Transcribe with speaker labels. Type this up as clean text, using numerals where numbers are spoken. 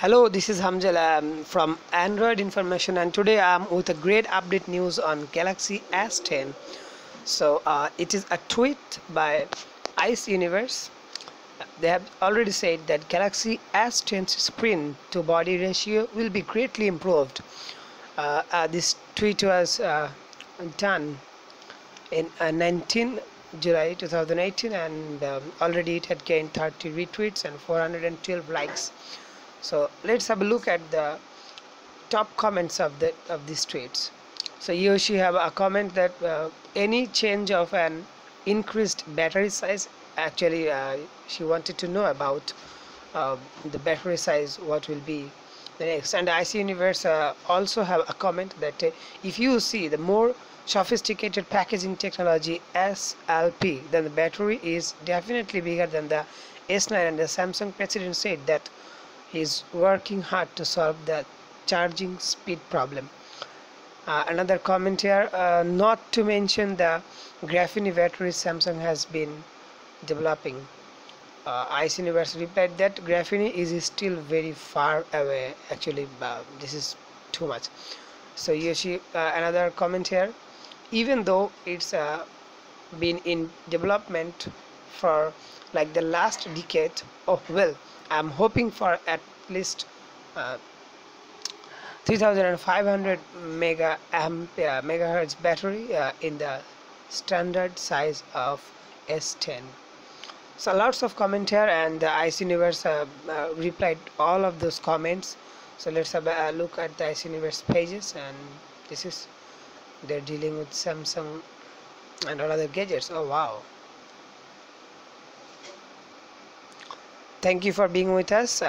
Speaker 1: Hello, this is Hamjal from Android Information, and today I'm with a great update news on Galaxy S10. It is a tweet by Ice Universe. They have already said that Galaxy S10's screen to body ratio will be greatly improved. This tweet was done in 19 July 2018, and already it had gained 30 retweets and 412 likes. So let's have a look at the top comments of these tweets. So here she have a comment that any change of an increased battery size, actually she wanted to know about the battery size, what will be the next. And IC Universe also have a comment that if you see the more sophisticated packaging technology SLP, then the battery is definitely bigger than the S9, and the Samsung president said that he's working hard to solve the charging speed problem. Another comment here, not to mention the graphene batteries Samsung has been developing. Ice Universe replied that graphene is still very far away. Actually, this is too much. So Yoshi, another comment here, even though it's been in development for like the last decade, oh well, I'm hoping for at least 3500 megahertz battery in the standard size of S10. So lots of comment here, and the Ice Universe replied all of those comments. So let's have a look at the Ice Universe pages, and this is they're dealing with Samsung and all other gadgets. Oh wow. Thank you for being with us.